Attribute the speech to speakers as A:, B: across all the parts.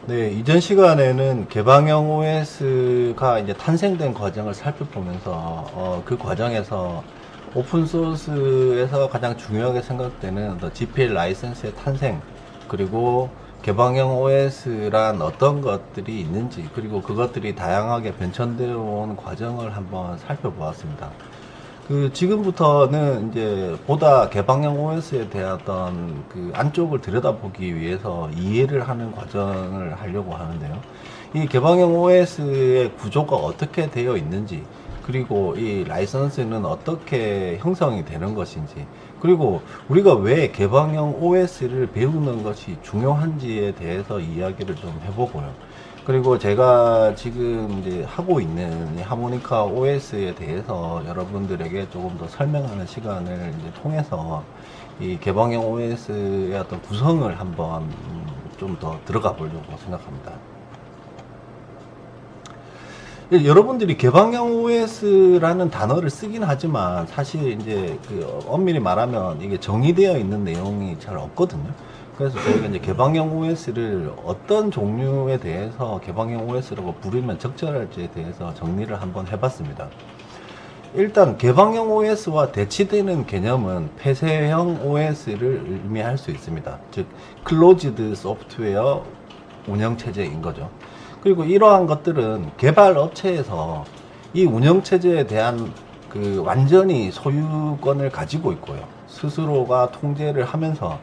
A: 네, 이전 시간에는 개방형 OS가 이제 탄생된 과정을 살펴보면서 그 과정에서 오픈소스에서 가장 중요하게 생각되는 GPL 라이선스의 탄생, 그리고 개방형 OS란 어떤 것들이 있는지, 그리고 그것들이 다양하게 변천되어 온 과정을 한번 살펴보았습니다. 지금부터는 이제 보다 개방형 OS에 대한 어떤 안쪽을 들여다보기 위해서 이해를 하는 과정을 하려고 하는데요. 이 개방형 OS의 구조가 어떻게 되어 있는지, 그리고 이 라이선스는 어떻게 형성이 되는 것인지, 그리고 우리가 왜 개방형 OS를 배우는 것이 중요한지에 대해서 이야기를 좀 해보고요. 그리고 제가 지금 이제 하고 있는 이 하모니카 OS에 대해서 여러분들에게 조금 더 설명하는 시간을 이제 통해서 이 개방형 OS의 어떤 구성을 한번 좀 더 들어가 보려고 생각합니다. 여러분들이 개방형 OS라는 단어를 쓰긴 하지만 사실 이제 엄밀히 말하면 이게 정의되어 있는 내용이 잘 없거든요. 그래서 저희가 이제 개방형 OS를 어떤 종류에 대해서 개방형 OS라고 부르면 적절할지에 대해서 정리를 한번 해봤습니다. 일단 개방형 OS와 대치되는 개념은 폐쇄형 OS를 의미할 수 있습니다. 즉 클로즈드 소프트웨어 운영체제인 거죠. 그리고 이러한 것들은 개발 업체에서 이 운영체제에 대한 완전히 소유권을 가지고 있고요. 스스로가 통제를 하면서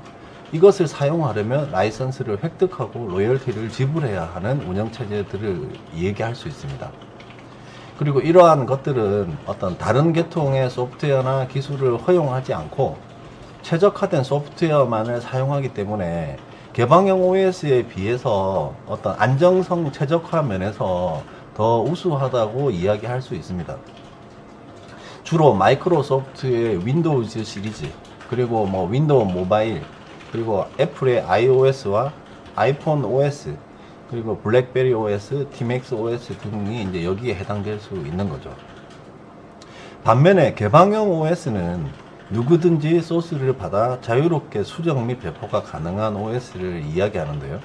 A: 이것을 사용하려면 라이선스를 획득하고 로열티를 지불해야 하는 운영체제들을 얘기할 수 있습니다. 그리고 이러한 것들은 어떤 다른 계통의 소프트웨어나 기술을 허용하지 않고 최적화된 소프트웨어만을 사용하기 때문에 개방형 OS에 비해서 어떤 안정성 최적화 면에서 더 우수하다고 이야기할 수 있습니다. 주로 마이크로소프트의 윈도우즈 시리즈, 그리고 윈도우 모바일, 그리고 애플의 iOS와 아이폰 OS, 그리고 블랙베리 OS, 티맥스 OS 등이 이제 여기에 해당될 수 있는 거죠. 반면에 개방형 OS는 누구든지 소스를 받아 자유롭게 수정 및 배포가 가능한 OS를 이야기하는데요.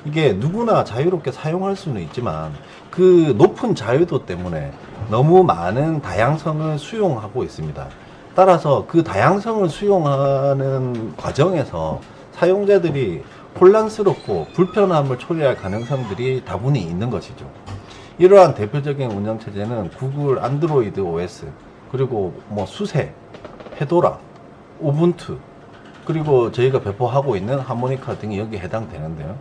A: 이게 누구나 자유롭게 사용할 수는 있지만 그 높은 자유도 때문에 너무 많은 다양성을 수용하고 있습니다. 따라서 그 다양성을 수용하는 과정에서 사용자들이 혼란스럽고 불편함을 초래할 가능성들이 다분히 있는 것이죠. 이러한 대표적인 운영체제는 구글 안드로이드 OS, 그리고 수세, 페도라, 우분투, 그리고 저희가 배포하고 있는 하모니카 등이 여기에 해당되는데요.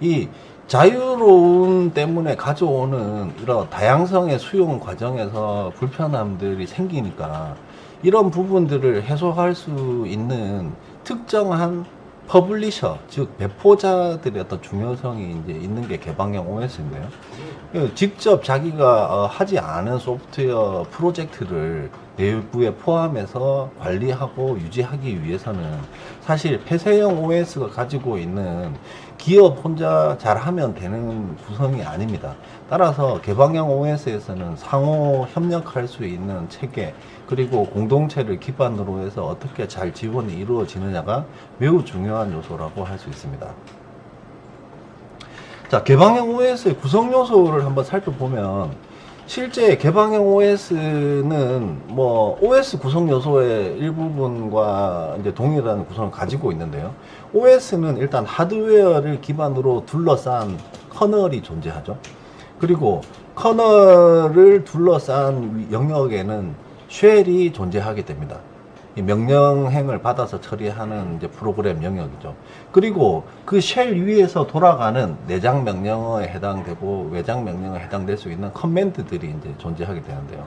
A: 이 자유로움 때문에 가져오는 이런 다양성의 수용 과정에서 불편함들이 생기니까 이런 부분들을 해소할 수 있는 특정한 퍼블리셔, 즉 배포자들의 어떤 중요성이 이제 있는 게 개방형 OS인데요. 직접 자기가 하지 않은 소프트웨어 프로젝트를 내부에 포함해서 관리하고 유지하기 위해서는 사실 폐쇄형 OS가 가지고 있는 기업 혼자 잘하면 되는 구성이 아닙니다. 따라서 개방형 OS에서는 상호 협력할 수 있는 체계, 그리고 공동체를 기반으로 해서 어떻게 잘 지원이 이루어지느냐가 매우 중요한 요소라고 할 수 있습니다. 자, 개방형 OS의 구성 요소를 한번 살펴보면 실제 개방형 OS는 OS 구성 요소의 일부분과 이제 동일한 구성을 가지고 있는데요. OS는 일단 하드웨어를 기반으로 둘러싼 커널이 존재하죠. 그리고 커널을 둘러싼 영역에는 쉘이 존재하게 됩니다. 이 명령행을 받아서 처리하는 이제 프로그램 영역이죠. 그리고 그 쉘 위에서 돌아가는 내장 명령어에 해당되고 외장 명령어에 해당될 수 있는 커맨드들이 이제 존재하게 되는데요.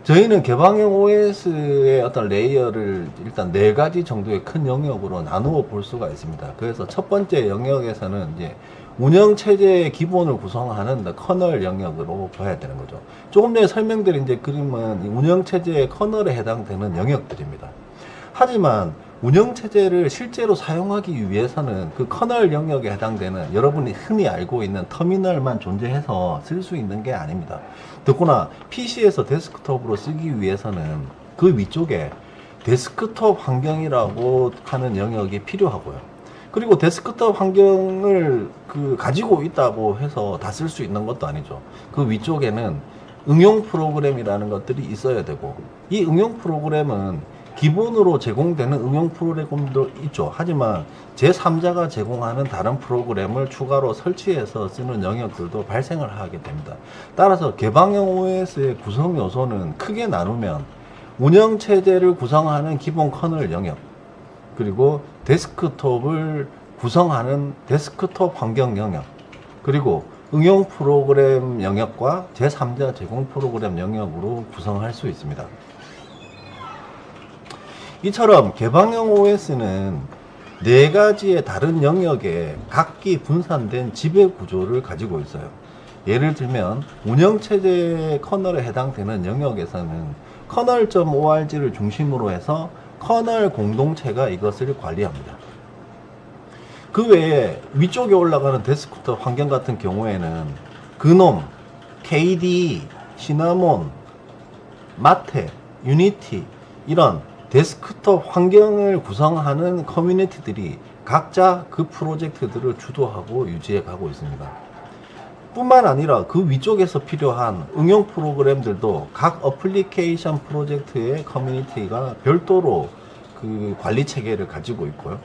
A: 저희는 개방형 OS의 어떤 레이어를 일단 4가지 정도의 큰 영역으로 나누어 볼 수가 있습니다. 그래서 첫 번째 영역에서는 이제 운영체제의 기본을 구성하는 커널 영역으로 봐야 되는 거죠. 조금 전에 설명드린 이제 그림은 운영체제의 커널에 해당되는 영역들입니다. 하지만 운영체제를 실제로 사용하기 위해서는 그 커널 영역에 해당되는 여러분이 흔히 알고 있는 터미널만 존재해서 쓸 수 있는 게 아닙니다. 더구나 PC에서 데스크톱으로 쓰기 위해서는 그 위쪽에 데스크톱 환경이라고 하는 영역이 필요하고요. 그리고 데스크톱 환경을 가지고 있다고 해서 다 쓸 수 있는 것도 아니죠. 그 위쪽에는 응용 프로그램이라는 것들이 있어야 되고, 이 응용 프로그램은 기본으로 제공되는 응용 프로그램도 있죠. 하지만 제3자가 제공하는 다른 프로그램을 추가로 설치해서 쓰는 영역들도 발생을 하게 됩니다. 따라서 개방형 OS의 구성 요소는 크게 나누면 운영체제를 구성하는 기본 커널 영역, 그리고 데스크톱을 구성하는 데스크톱 환경 영역, 그리고 응용 프로그램 영역과 제3자 제공 프로그램 영역으로 구성할 수 있습니다. 이처럼 개방형 OS는 4가지의 다른 영역에 각기 분산된 지배 구조를 가지고 있어요. 예를 들면 운영체제 커널에 해당되는 영역에서는 커널.org를 중심으로 해서 커널 공동체가 이것을 관리합니다. 그 외에 위쪽에 올라가는 데스크톱 환경 같은 경우에는 그놈, KDE, 시나몬, 마테, 유니티 이런 데스크톱 환경을 구성하는 커뮤니티들이 각자 그 프로젝트들을 주도하고 유지해 가고 있습니다. 뿐만 아니라 그 위쪽에서 필요한 응용 프로그램들도 각 어플리케이션 프로젝트의 커뮤니티가 별도로 그 관리 체계를 가지고 있고요.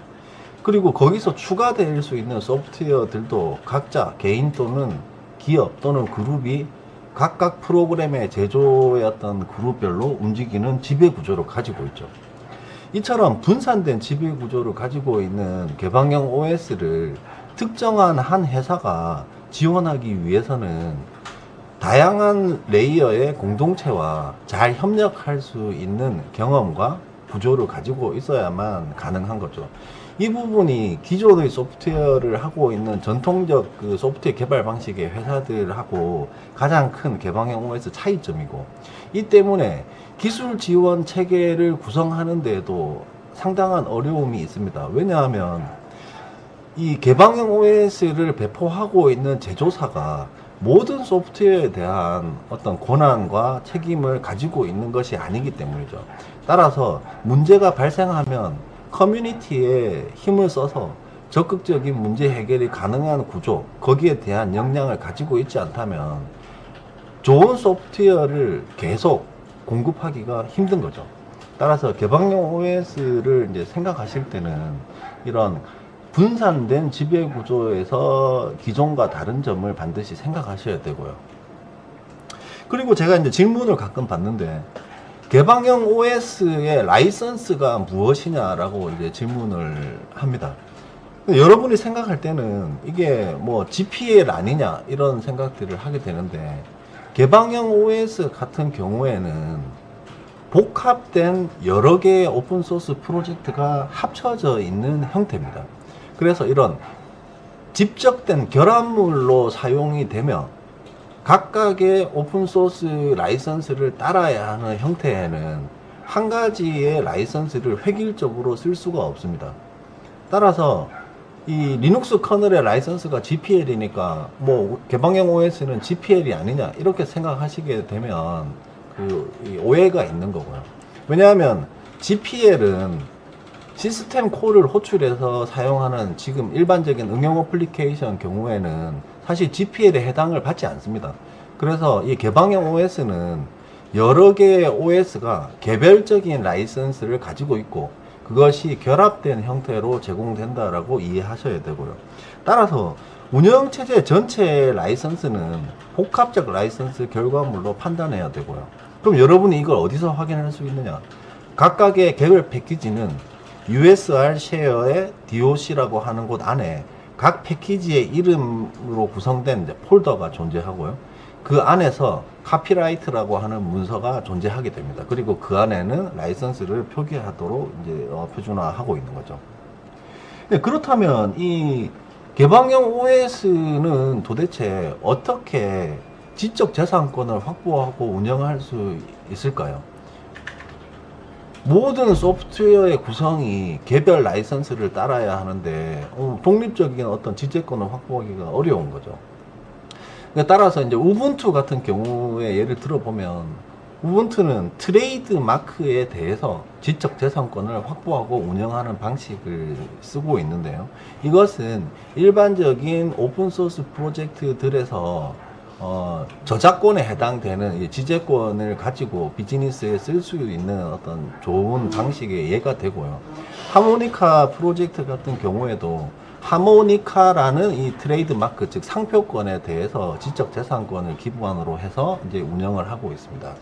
A: 그리고 거기서 추가될 수 있는 소프트웨어들도 각자 개인 또는 기업 또는 그룹이 각각 프로그램의 제조의 어떤 그룹별로 움직이는 지배 구조를 가지고 있죠. 이처럼 분산된 지배 구조를 가지고 있는 개방형 OS를 특정한 한 회사가 지원하기 위해서는 다양한 레이어의 공동체와 잘 협력할 수 있는 경험과 구조를 가지고 있어야만 가능한 거죠. 이 부분이 기존의 소프트웨어를 하고 있는 전통적 그 소프트웨어 개발 방식의 회사들하고 가장 큰 개방형 OS 차이점이고, 이 때문에 기술 지원 체계를 구성하는 데에도 상당한 어려움이 있습니다. 왜냐하면 이 개방형 OS를 배포하고 있는 제조사가 모든 소프트웨어에 대한 어떤 권한과 책임을 가지고 있는 것이 아니기 때문이죠. 따라서 문제가 발생하면 커뮤니티에 힘을 써서 적극적인 문제 해결이 가능한 구조, 거기에 대한 역량을 가지고 있지 않다면 좋은 소프트웨어를 계속 공급하기가 힘든 거죠. 따라서 개방형 OS를 이제 생각하실 때는 이런 분산된 지배 구조에서 기존과 다른 점을 반드시 생각하셔야 되고요. 그리고 제가 이제 질문을 가끔 받는데, 개방형 OS의 라이선스가 무엇이냐라고 이제 질문을 합니다. 여러분이 생각할 때는 이게 뭐 GPL 아니냐 이런 생각들을 하게 되는데, 개방형 OS 같은 경우에는 복합된 여러 개의 오픈소스 프로젝트가 합쳐져 있는 형태입니다. 그래서 이런 집적된 결합물로 사용이 되면 각각의 오픈소스 라이선스를 따라야 하는 형태에는 한 가지의 라이선스를 획일적으로 쓸 수가 없습니다. 따라서 이 리눅스 커널의 라이선스가 GPL이니까 뭐 개방형 OS는 GPL이 아니냐 이렇게 생각하시게 되면 이 오해가 있는 거고요. 왜냐하면 GPL은 시스템 콜을 호출해서 사용하는 지금 일반적인 응용 어플리케이션 경우에는 사실 GPL에 해당을 받지 않습니다. 그래서 이 개방형 OS는 여러 개의 OS가 개별적인 라이선스를 가지고 있고 그것이 결합된 형태로 제공된다라고 이해하셔야 되고요. 따라서 운영체제 전체의 라이선스는 복합적 라이선스 결과물로 판단해야 되고요. 그럼 여러분이 이걸 어디서 확인할 수 있느냐? 각각의 개별 패키지는 USR 쉐어의 DOC라고 하는 곳 안에 각 패키지의 이름으로 구성된 폴더가 존재하고요. 그 안에서 카피라이트라고 하는 문서가 존재하게 됩니다. 그리고 그 안에는 라이선스를 표기하도록 이제 표준화하고 있는 거죠. 그렇다면 이 개방형 OS는 도대체 어떻게 지적 재산권을 확보하고 운영할 수 있을까요? 모든 소프트웨어의 구성이 개별 라이선스를 따라야 하는데 독립적인 어떤 지적권을 확보하기가 어려운 거죠. 따라서 이제 우분투 같은 경우에 예를 들어보면 우분투는 트레이드 마크에 대해서 지적 재산권을 확보하고 운영하는 방식을 쓰고 있는데요. 이것은 일반적인 오픈소스 프로젝트들에서 저작권에 해당되는 이 지재권을 가지고 비즈니스에 쓸 수 있는 어떤 좋은 방식의 예가 되고요. 하모니카 프로젝트 같은 경우에도 하모니카라는 이 트레이드 마크, 즉 상표권에 대해서 지적 재산권을 기반으로 해서 이제 운영을 하고 있습니다.